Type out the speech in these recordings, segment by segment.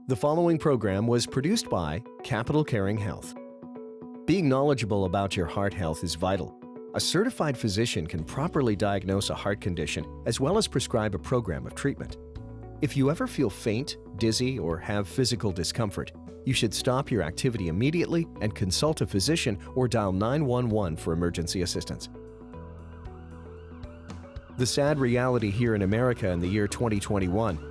The following program was produced by Capital Caring Health. Being knowledgeable about your heart health is vital. A certified physician can properly diagnose a heart condition as well as prescribe a program of treatment. If you ever feel faint, dizzy, or have physical discomfort, you should stop your activity immediately and consult a physician or dial 911 for emergency assistance. The sad reality here in America in the year 2021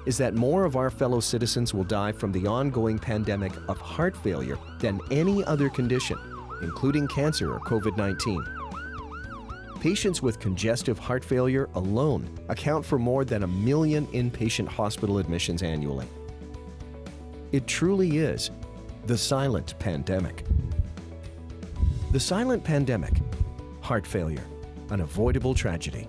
is that more of our fellow citizens will die from the ongoing pandemic of heart failure than any other condition, including cancer or COVID-19. Patients with congestive heart failure alone account for more than 1 million inpatient hospital admissions annually. It truly is the silent pandemic. The silent pandemic, heart failure, an avoidable tragedy.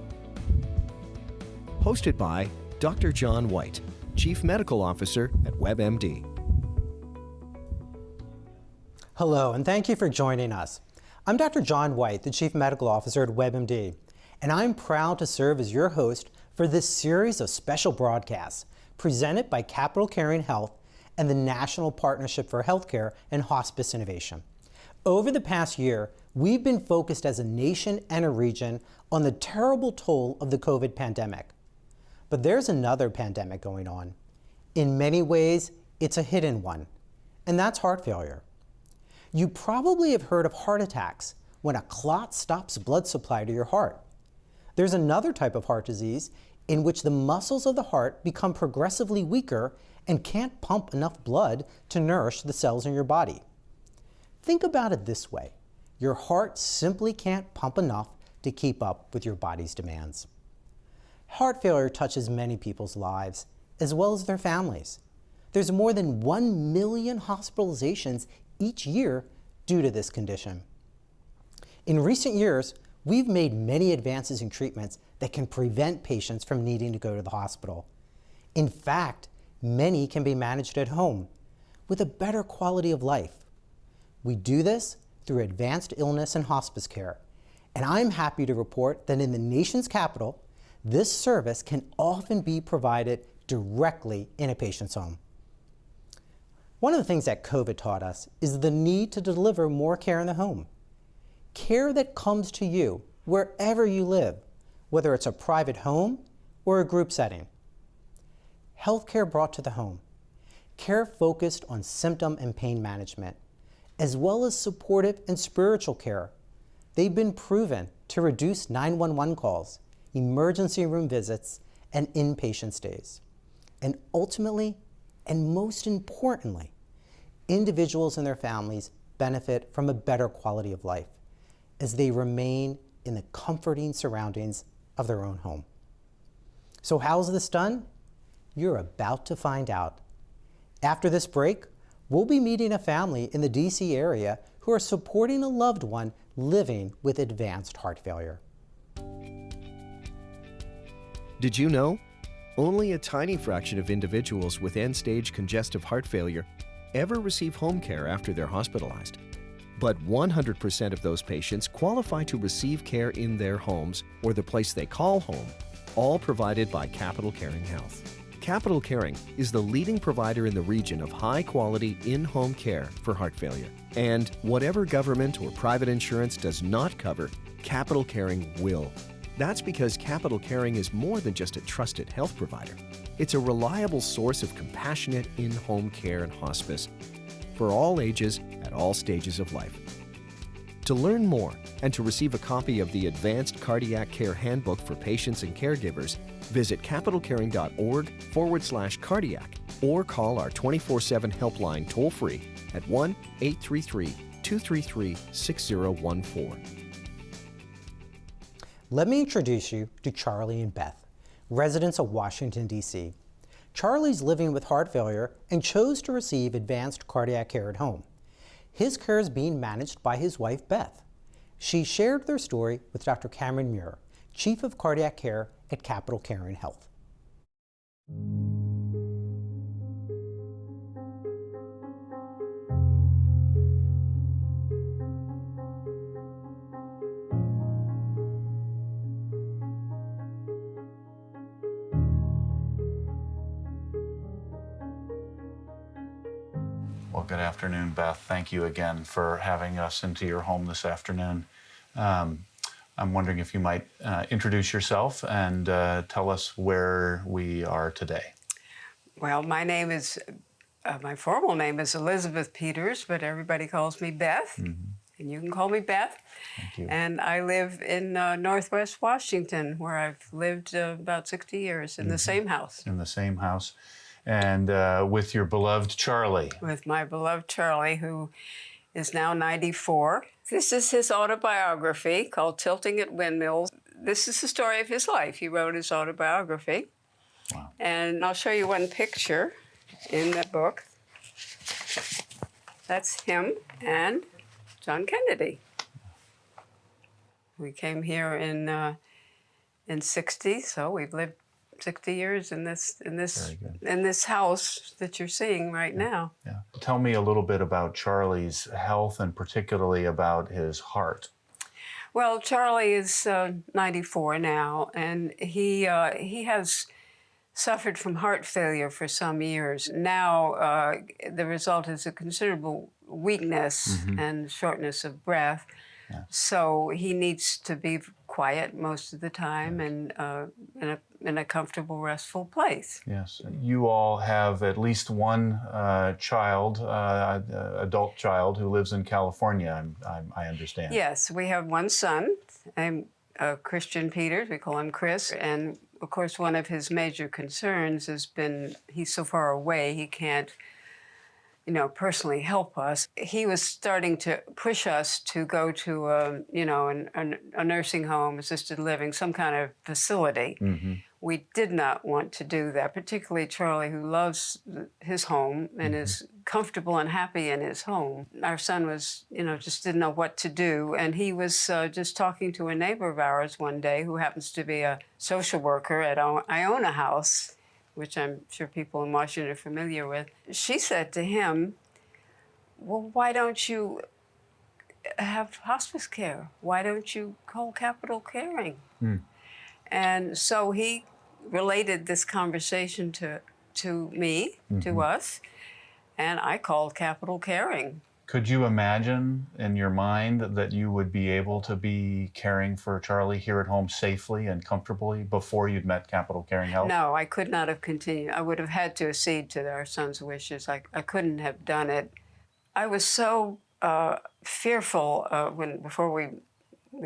Hosted by Dr. John Whyte, Chief Medical Officer at WebMD. Hello, and thank you for joining us. I'm Dr. John Whyte, the Chief Medical Officer at WebMD, and I'm proud to serve as your host for this series of special broadcasts presented by Capital Caring Health and the National Partnership for Healthcare and Hospice Innovation. Over the past year, we've been focused as a nation and a region on the terrible toll of the COVID pandemic. But there's another pandemic going on. In many ways, it's a hidden one, and that's heart failure. You probably have heard of heart attacks when a clot stops blood supply to your heart. There's another type of heart disease in which the muscles of the heart become progressively weaker and can't pump enough blood to nourish the cells in your body. Think about it this way. Your heart simply can't pump enough to keep up with your body's demands. Heart failure touches many people's lives, as well as their families. There's more than 1 million hospitalizations each year due to this condition. In recent years, we've made many advances in treatments that can prevent patients from needing to go to the hospital. In fact, many can be managed at home with a better quality of life. We do this through advanced illness and hospice care, and I'm happy to report that in the nation's capital, this service can often be provided directly in a patient's home. One of the things that COVID taught us is the need to deliver more care in the home. Care that comes to you wherever you live, whether it's a private home or a group setting. Healthcare brought to the home. Care focused on symptom and pain management, as well as supportive and spiritual care. They've been proven to reduce 911 calls, emergency room visits, and inpatient stays. And ultimately, and most importantly, individuals and their families benefit from a better quality of life as they remain in the comforting surroundings of their own home. So how's this done? You're about to find out. After this break, we'll be meeting a family in the DC area who are supporting a loved one living with advanced heart failure. Did you know? Only a tiny fraction of individuals with end-stage congestive heart failure ever receive home care after they're hospitalized. But 100% of those patients qualify to receive care in their homes or the place they call home, all provided by Capital Caring Health. Capital Caring is the leading provider in the region of high-quality in-home care for heart failure. And whatever government or private insurance does not cover, Capital Caring will. That's because Capital Caring is more than just a trusted health provider. It's a reliable source of compassionate in-home care and hospice for all ages at all stages of life. To learn more and to receive a copy of the Advanced Cardiac Care Handbook for Patients and Caregivers, visit capitalcaring.org/cardiac or call our 24/7 helpline toll-free at 1-833-233-6014. Let me introduce you to Charlie and Beth, residents of Washington, D.C. Charlie's living with heart failure and chose to receive advanced cardiac care at home. His care is being managed by his wife, Beth. She shared their story with Dr. Cameron Muir, Chief of Cardiac Care at Capital Caring Health. Well, good afternoon, Beth. Thank you again for having us into your home this afternoon. I'm wondering if you might introduce yourself and tell us where we are today. Well, my name is, my formal name is Elizabeth Peters, but everybody calls me Beth, and you can call me Beth. Thank you. And I live in Northwest Washington, where I've lived about 60 years in the same house. In the same house. And with your beloved Charlie. With my beloved Charlie, who is now 94. This is his autobiography called Tilting at Windmills. This is the story of his life. He wrote his autobiography. Wow. And I'll show you one picture in the book. That's him and John Kennedy. We came here in 60, so we've lived 60 years in this house that you're seeing right now. Yeah. Tell me a little bit about Charlie's health and particularly about his heart. Well, Charlie is 94 now, and he has suffered from heart failure for some years. Now the result is a considerable weakness and shortness of breath. Yeah. So he needs to be quiet most of the time and in a comfortable, restful place. Yes. You all have at least one child, adult child, who lives in California, I understand. Yes, we have one son, Christian Peters. We call him Chris. And of course, one of his major concerns has been he's so far away he can't personally help us. He was starting to push us to go to a nursing home, assisted living, some kind of facility. We did not want to do that, particularly Charlie, who loves his home and is comfortable and happy in his home. Our son was, just didn't know what to do. And he was just talking to a neighbor of ours one day who happens to be a social worker at Iona House, which I'm sure people in Washington are familiar with. She said to him, well, why don't you have hospice care? Why don't you call Capital Caring? And so he related this conversation to me, to us, and I called Capital Caring. Could you imagine in your mind that you would be able to be caring for Charlie here at home safely and comfortably before you'd met Capital Caring Health? No, I could not have continued. I would have had to accede to our son's wishes. I couldn't have done it. I was so fearful before we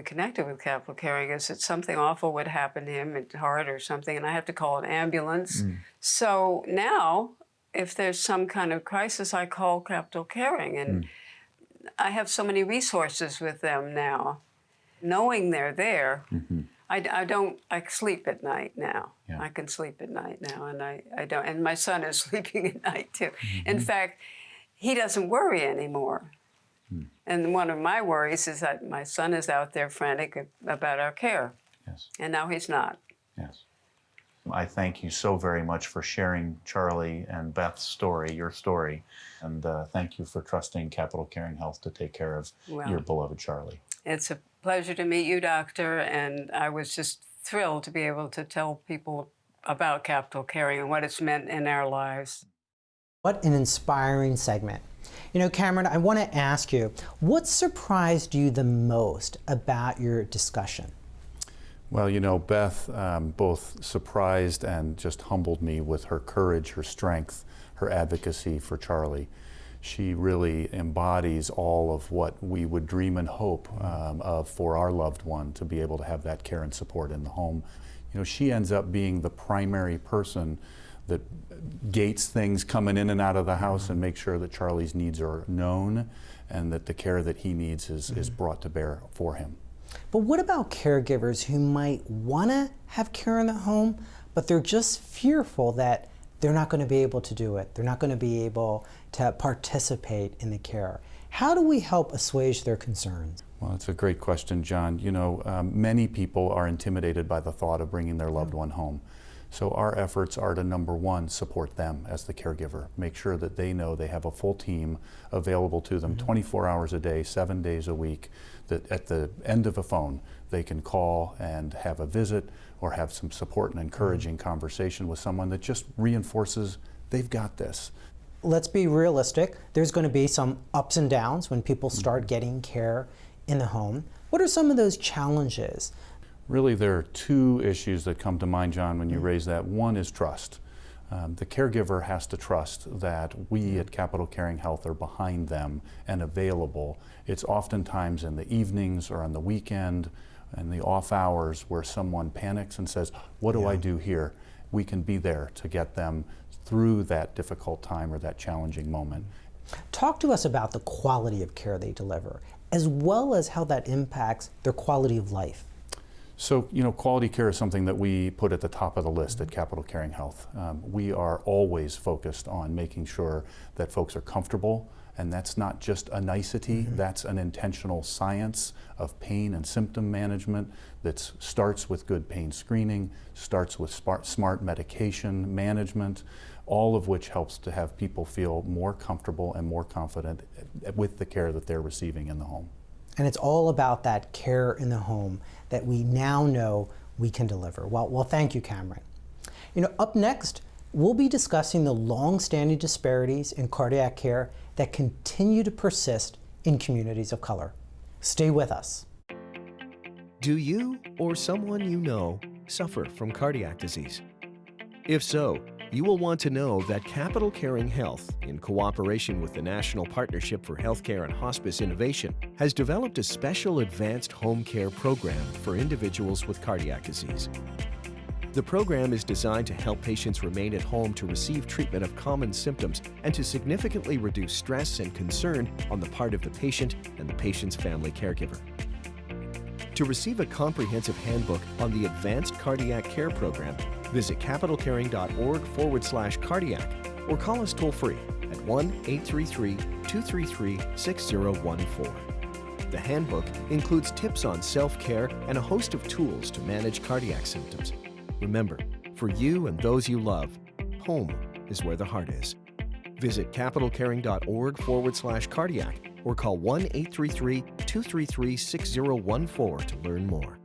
connected with Capital Caring is that something awful would happen to him, at heart or something, and I have to call an ambulance. So now, if there's some kind of crisis, I call Capital Caring, and I have so many resources with them now. Knowing they're there, I sleep at night now. Yeah. I can sleep at night now, and I don't. And my son is sleeping at night too. In fact, he doesn't worry anymore. And one of my worries is that my son is out there frantic about our care. Yes. And now he's not. Yes. I thank you so very much for sharing Charlie and Beth's story, your story. And thank you for trusting Capital Caring Health to take care of your beloved Charlie. It's a pleasure to meet you, Doctor. And I was just thrilled to be able to tell people about Capital Caring and what it's meant in our lives. What an inspiring segment. Cameron, I want to ask you, what surprised you the most about your discussion? Well, Beth both surprised and just humbled me with her courage, her strength, her advocacy for Charlie. She really embodies all of what we would dream and hope of for our loved one, to be able to have that care and support in the home. She ends up being the primary person that gates things coming in and out of the house and make sure that Charlie's needs are known and that the care that he needs is brought to bear for him. But what about caregivers who might want to have care in the home, but they're just fearful that they're not going to be able to do it? They're not going to be able to participate in the care. How do we help assuage their concerns? Well, that's a great question, John. Many people are intimidated by the thought of bringing their loved one home. So our efforts are to, number one, support them as the caregiver. Make sure that they know they have a full team available to them 24 hours a day, 7 days a week, that at the end of a phone, they can call and have a visit or have some support and encouraging conversation with someone that just reinforces they've got this. let's be realistic. There's going to be some ups and downs when people start getting care in the home. What are some of those challenges? Really, there are two issues that come to mind, John, when you raise that. One is trust. The caregiver has to trust that we at Capital Caring Health are behind them and available. It's oftentimes in the evenings or on the weekend and the off hours where someone panics and says, what do I do here? We can be there to get them through that difficult time or that challenging moment. Talk to us about the quality of care they deliver, as well as how that impacts their quality of life. So, quality care is something that we put at the top of the list at Capital Caring Health. We are always focused on making sure that folks are comfortable, and that's not just a nicety, that's an intentional science of pain and symptom management that starts with good pain screening, starts with smart medication management, all of which helps to have people feel more comfortable and more confident with the care that they're receiving in the home. And it's all about that care in the home that we now know we can deliver. Well, thank you, Cameron. Up next, we'll be discussing the long-standing disparities in cardiac care that continue to persist in communities of color. Stay with us. Do you or someone you know suffer from cardiac disease? If so, you will want to know that Capital Caring Health, in cooperation with the National Partnership for Healthcare and Hospice Innovation, has developed a special advanced home care program for individuals with cardiac disease. The program is designed to help patients remain at home to receive treatment of common symptoms and to significantly reduce stress and concern on the part of the patient and the patient's family caregiver. To receive a comprehensive handbook on the Advanced Cardiac Care Program, visit capitalcaring.org/cardiac or call us toll-free at 1-833-233-6014. The handbook includes tips on self-care and a host of tools to manage cardiac symptoms. Remember, for you and those you love, home is where the heart is. Visit capitalcaring.org/cardiac or call 1-833-233-6014 to learn more.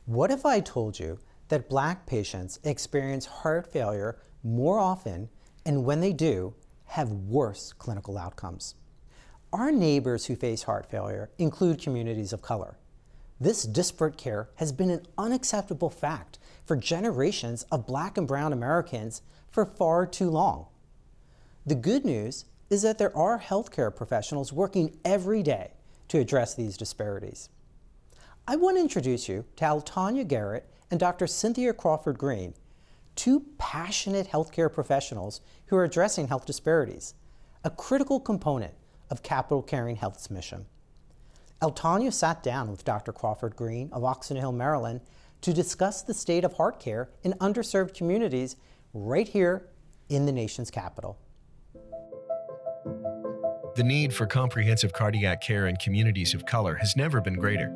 What if I told you that Black patients experience heart failure more often, and when they do, have worse clinical outcomes? Our neighbors who face heart failure include communities of color. This disparate care has been an unacceptable fact for generations of Black and brown Americans for far too long. The good news is that there are healthcare professionals working every day to address these disparities. I want to introduce you to Altonia Garrett and Dr. Cynthia Crawford Green, two passionate healthcare professionals who are addressing health disparities, a critical component of Capital Caring Health's mission. Altonia sat down with Dr. Crawford Green of Oxon Hill, Maryland, to discuss the state of heart care in underserved communities right here in the nation's capital. The need for comprehensive cardiac care in communities of color has never been greater.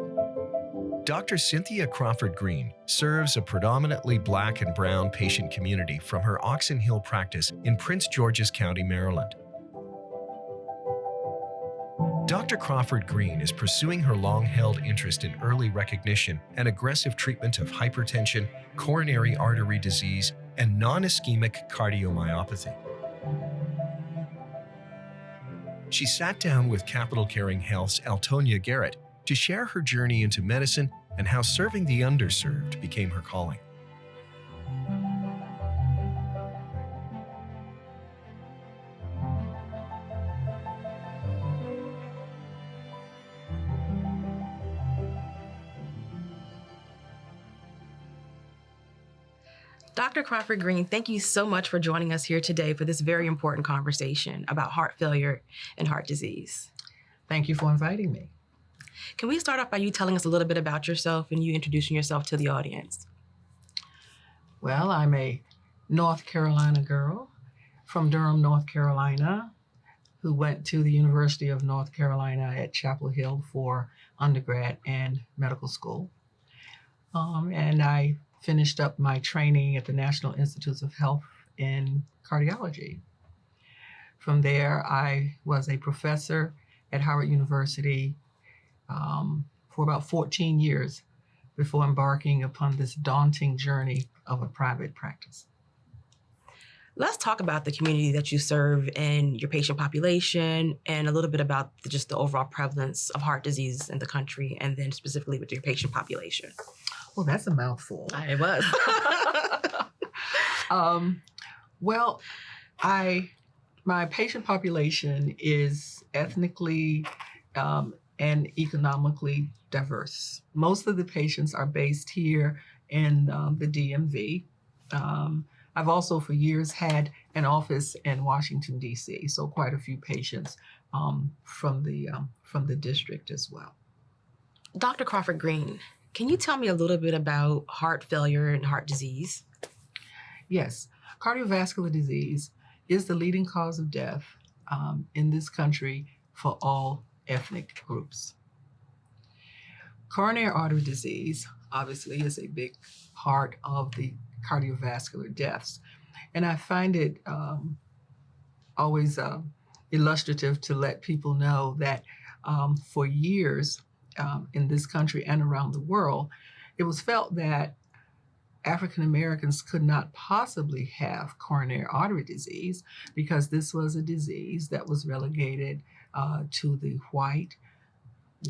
Dr. Cynthia Crawford Green serves a predominantly Black and brown patient community from her Oxon Hill practice in Prince George's County, Maryland. Dr. Crawford Green is pursuing her long-held interest in early recognition and aggressive treatment of hypertension, coronary artery disease, and non-ischemic cardiomyopathy. She sat down with Capital Caring Health's Altonia Garrett to share her journey into medicine and how serving the underserved became her calling. Dr. Crawford Green, thank you so much for joining us here today for this very important conversation about heart failure and heart disease. Thank you for inviting me. Can we start off by you telling us a little bit about yourself and you introducing yourself to the audience? Well, I'm a North Carolina girl from Durham, North Carolina, who went to the University of North Carolina at Chapel Hill for undergrad and medical school. And I finished up my training at the National Institutes of Health in cardiology. From there, I was a professor at Howard University for about 14 years before embarking upon this daunting journey of a private practice. Let's talk about the community that you serve and your patient population and a little bit about just the overall prevalence of heart disease in the country and then specifically with your patient population. Well, that's a mouthful. It was. Well, my patient population is ethnically and economically diverse. Most of the patients are based here in the DMV. I've also for years had an office in Washington, D.C., so quite a few patients from the district as well. Dr. Crawford Green, can you tell me a little bit about heart failure and heart disease? Yes, cardiovascular disease is the leading cause of death in this country for all ethnic groups. Coronary artery disease obviously is a big part of the cardiovascular deaths. And I find it always illustrative to let people know that for years in this country and around the world, it was felt that African Americans could not possibly have coronary artery disease because this was a disease that was relegated to the white,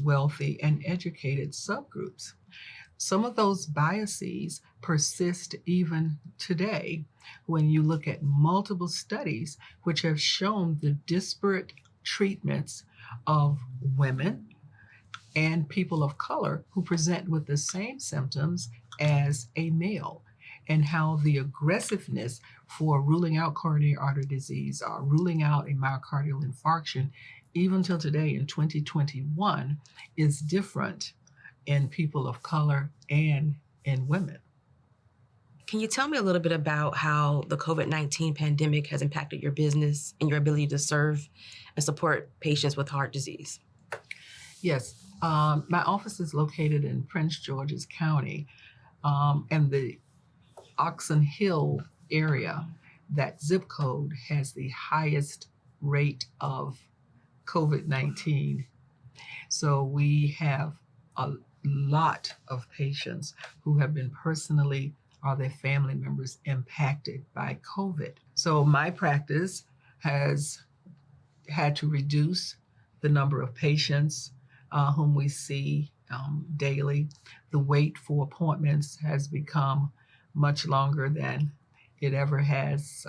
wealthy, and educated subgroups. Some of those biases persist even today when you look at multiple studies which have shown the disparate treatments of women and people of color who present with the same symptoms as a male, and how the aggressiveness for ruling out coronary artery disease or ruling out a myocardial infarction, even till today in 2021, is different in people of color and in women. Can you tell me a little bit about how the COVID-19 pandemic has impacted your business and your ability to serve and support patients with heart disease? Yes, my office is located in Prince George's County, and the Oxon Hill area, that zip code has the highest rate of COVID-19. So we have a lot of patients who have been personally or their family members impacted by COVID. So my practice has had to reduce the number of patients whom we see daily. The wait for appointments has become much longer than it ever has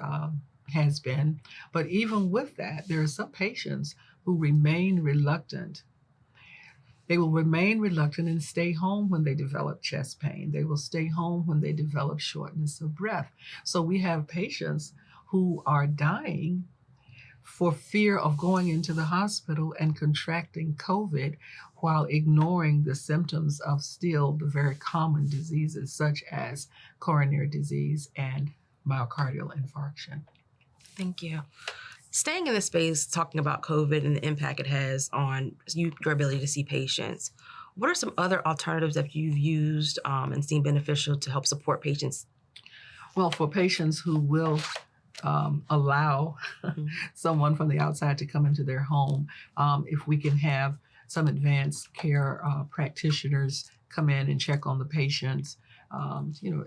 been. But even with that, there are some patients who remain reluctant. They will remain reluctant and stay home when they develop chest pain. They will stay home when they develop shortness of breath. So we have patients who are dying for fear of going into the hospital and contracting COVID while ignoring the symptoms of still the very common diseases such as coronary disease and myocardial infarction. Thank you. Staying in this space, talking about COVID and the impact it has on your ability to see patients, what are some other alternatives that you've used and seen beneficial to help support patients? Well, for patients who will allow someone from the outside to come into their home, if we can have some advanced care practitioners come in and check on the patients,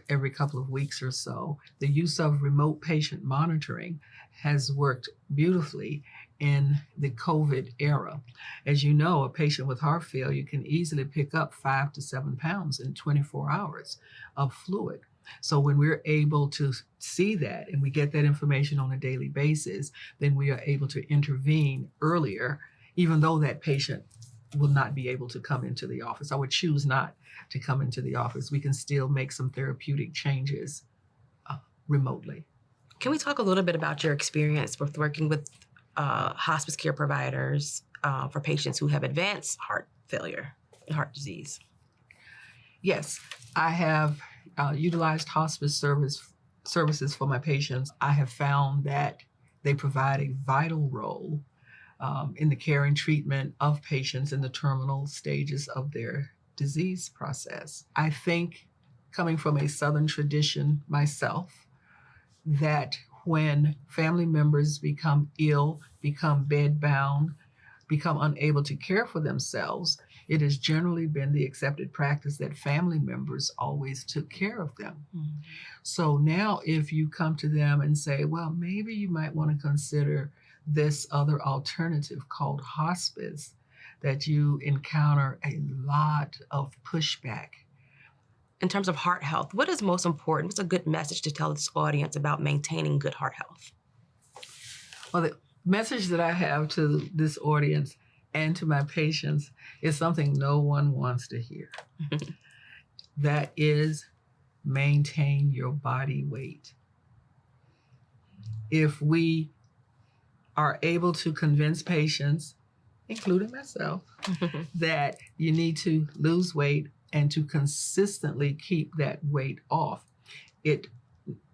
every couple of weeks or so. The use of remote patient monitoring has worked beautifully in the COVID era. As you know, a patient with heart failure can easily pick up 5 to 7 pounds in 24 hours of fluid. So when we're able to see that and we get that information on a daily basis, then we are able to intervene earlier, even though that patient will not be able to come into the office. I would choose not to come into the office. We can still make some therapeutic changes remotely. Can we talk a little bit about your experience with working with hospice care providers for patients who have advanced heart failure and heart disease? Yes, I have utilized hospice services for my patients. I have found that they provide a vital role in the care and treatment of patients in the terminal stages of their disease process. I think, coming from a Southern tradition myself, that when family members become ill, become bedbound, become unable to care for themselves, it has generally been the accepted practice that family members always took care of them. Mm. So now if you come to them and say, well, maybe you might want to consider this other alternative called hospice, that you encounter a lot of pushback. In terms of heart health, what is most important? What's a good message to tell this audience about maintaining good heart health? Well, the message that I have to this audience and to my patients is something no one wants to hear. That is, maintain your body weight. If we are able to convince patients, including myself, that you need to lose weight and to consistently keep that weight off, it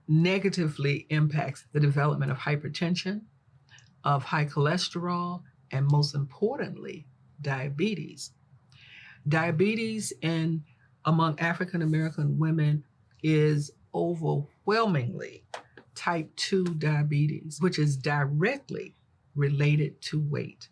negatively impacts the development of hypertension, of high cholesterol, and most importantly, diabetes. Diabetes among African American women is overwhelmingly type 2 diabetes, which is directly related to weight.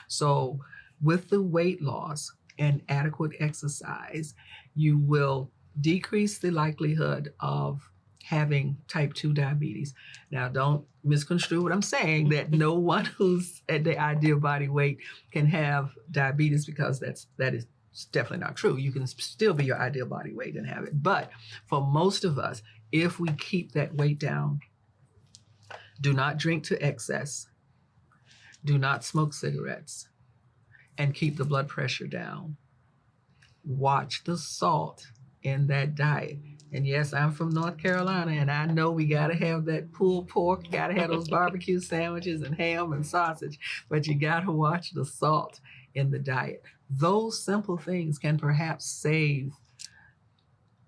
So with the weight loss and adequate exercise, you will decrease the likelihood of having type 2 diabetes. Now, don't misconstrue what I'm saying, that no one who's at the ideal body weight can have diabetes, because that is definitely not true. You can still be your ideal body weight and have it. But for most of us, if we keep that weight down, do not drink to excess, do not smoke cigarettes, and keep the blood pressure down. Watch the salt in that diet. And yes, I'm from North Carolina, and I know we gotta have that pulled pork, gotta have those barbecue sandwiches and ham and sausage, but you gotta watch the salt in the diet. Those simple things can perhaps save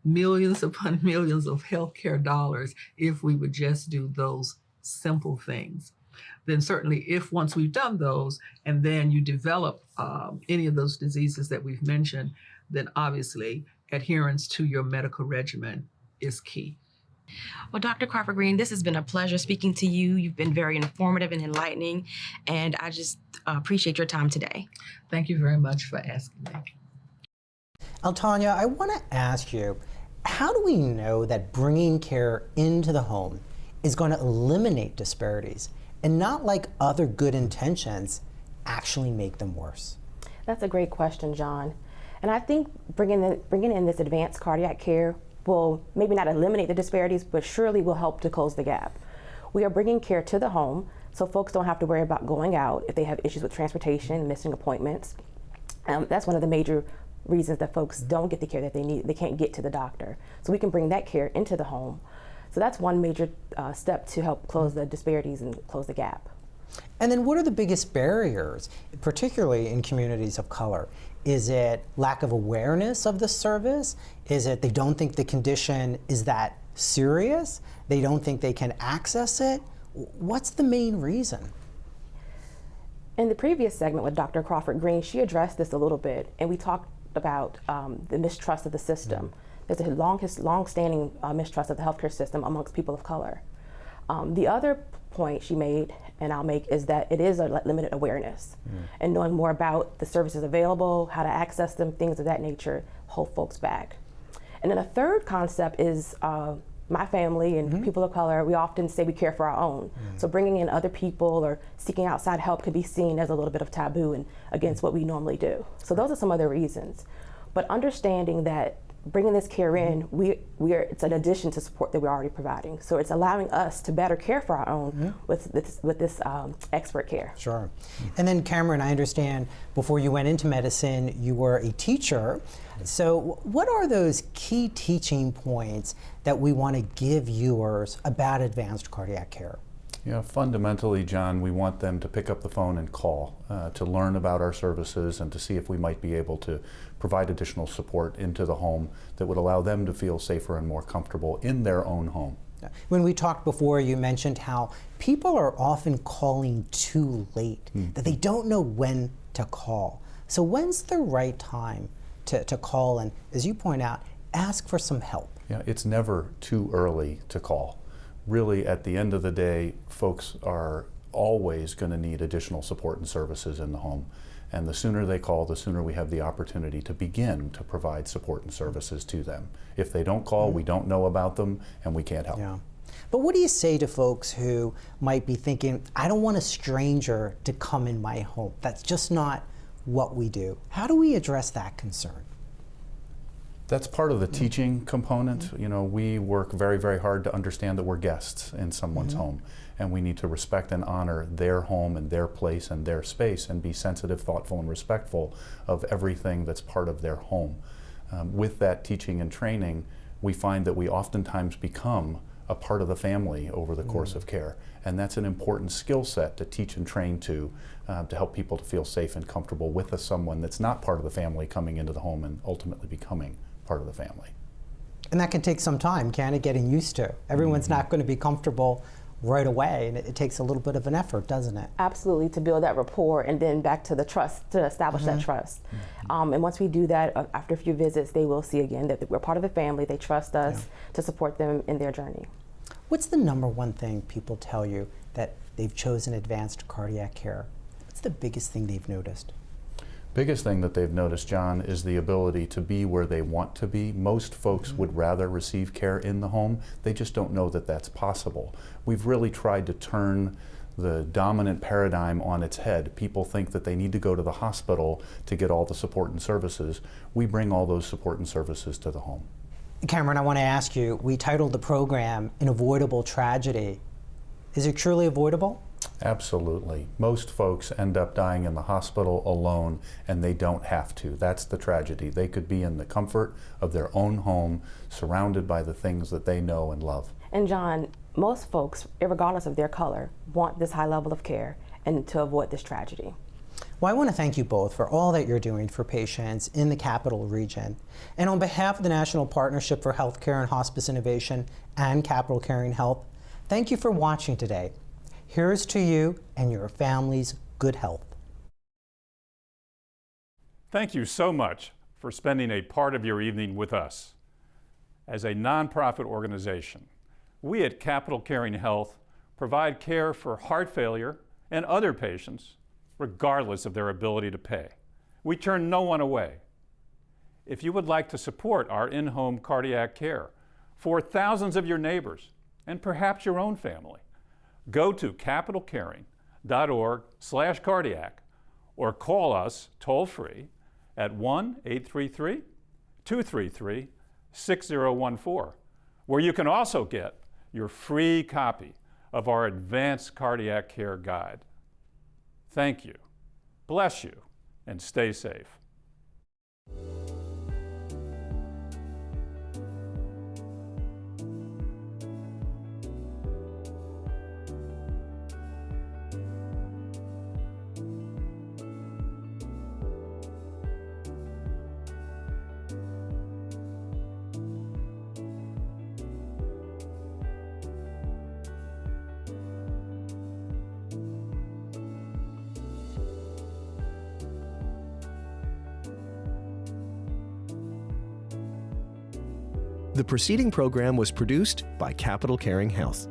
millions upon millions of healthcare dollars if we would just do those simple things. Then certainly if once we've done those and then you develop any of those diseases that we've mentioned, then obviously adherence to your medical regimen is key. Well, Dr. Crawford-Green, this has been a pleasure speaking to you. You've been very informative and enlightening, and I just appreciate your time today. Thank you very much for asking me. Altonia, I want to ask you, how do we know that bringing care into the home is going to eliminate disparities and not, like other good intentions, actually make them worse? That's a great question, John. And I think bringing in this advanced cardiac care will maybe not eliminate the disparities, but surely will help to close the gap. We are bringing care to the home, so folks don't have to worry about going out if they have issues with transportation, missing appointments. That's one of the major reasons that folks don't get the care that they need. They can't get to the doctor. So we can bring that care into the home. So that's one major step to help close the disparities and close the gap. And then what are the biggest barriers, particularly in communities of color? Is it lack of awareness of the service? Is it they don't think the condition is that serious? They don't think they can access it? What's the main reason? In the previous segment with Dr. Crawford-Green, she addressed this a little bit, and we talked about the mistrust of the system. There's a long-standing mistrust of the healthcare system amongst people of color. The other point she made, and I'll make, is that it is a limited awareness. And knowing more about the services available, how to access them, things of that nature, hold folks back. And then a third concept is my family and people of color, we often say we care for our own. So bringing in other people or seeking outside help could be seen as a little bit of taboo and against what we normally do. So those are some other reasons. But understanding that bringing this care in, it's an addition to support that we're already providing. So it's allowing us to better care for our own with this expert care. Sure. And then Cameron, I understand before you went into medicine, you were a teacher. So what are those key teaching points that we want to give viewers about advanced cardiac care? Yeah, fundamentally, John, we want them to pick up the phone and call to learn about our services and to see if we might be able to provide additional support into the home that would allow them to feel safer and more comfortable in their own home. When we talked before, you mentioned how people are often calling too late, that they don't know when to call. So when's the right time to call and, as you point out, ask for some help? Yeah, it's never too early to call. Really, at the end of the day, folks are always going to need additional support and services in the home. And the sooner they call, the sooner we have the opportunity to begin to provide support and services to them. If they don't call, we don't know about them, and we can't help. Yeah. But what do you say to folks who might be thinking, I don't want a stranger to come in my home? That's just not what we do. How do we address that concern? That's part of the teaching component. You know, we work very, very hard to understand that we're guests in someone's home, and we need to respect and honor their home and their place and their space, and be sensitive, thoughtful, and respectful of everything that's part of their home. With that teaching and training, we find that we oftentimes become a part of the family over the course of care, and that's an important skill set to teach and train to help people to feel safe and comfortable with someone that's not part of the family coming into the home and ultimately becoming part of the family. And that can take some time, can it, getting used to? Everyone's not going to be comfortable right away, and it takes a little bit of an effort, doesn't it? Absolutely, to build that rapport, and then back to the trust, to establish that trust. And once we do that, after a few visits, they will see again that we're part of the family, they trust us to support them in their journey. What's the number one thing people tell you that they've chosen advanced cardiac care? What's the biggest thing they've noticed? Biggest thing that they've noticed, John, is the ability to be where they want to be. Most folks would rather receive care in the home. They just don't know that that's possible. We've really tried to turn the dominant paradigm on its head. People think that they need to go to the hospital to get all the support and services. We bring all those support and services to the home. Cameron, I want to ask you, we titled the program An Avoidable Tragedy. Is it truly avoidable? Absolutely. Most folks end up dying in the hospital alone, and they don't have to. That's the tragedy. They could be in the comfort of their own home, surrounded by the things that they know and love. And John, most folks, regardless of their color, want this high level of care and to avoid this tragedy. Well, I want to thank you both for all that you're doing for patients in the Capital Region. And on behalf of the National Partnership for Healthcare and Hospice Innovation and Capital Caring Health, thank you for watching today. Here's to you and your family's good health. Thank you so much for spending a part of your evening with us. As a nonprofit organization, we at Capital Caring Health provide care for heart failure and other patients regardless of their ability to pay. We turn no one away. If you would like to support our in-home cardiac care for thousands of your neighbors and perhaps your own family, go to capitalcaring.org/cardiac or call us toll-free at 1-833-233-6014, where you can also get your free copy of our Advanced Cardiac Care Guide. Thank you, bless you, and stay safe. The preceding program was produced by Capital Caring Health.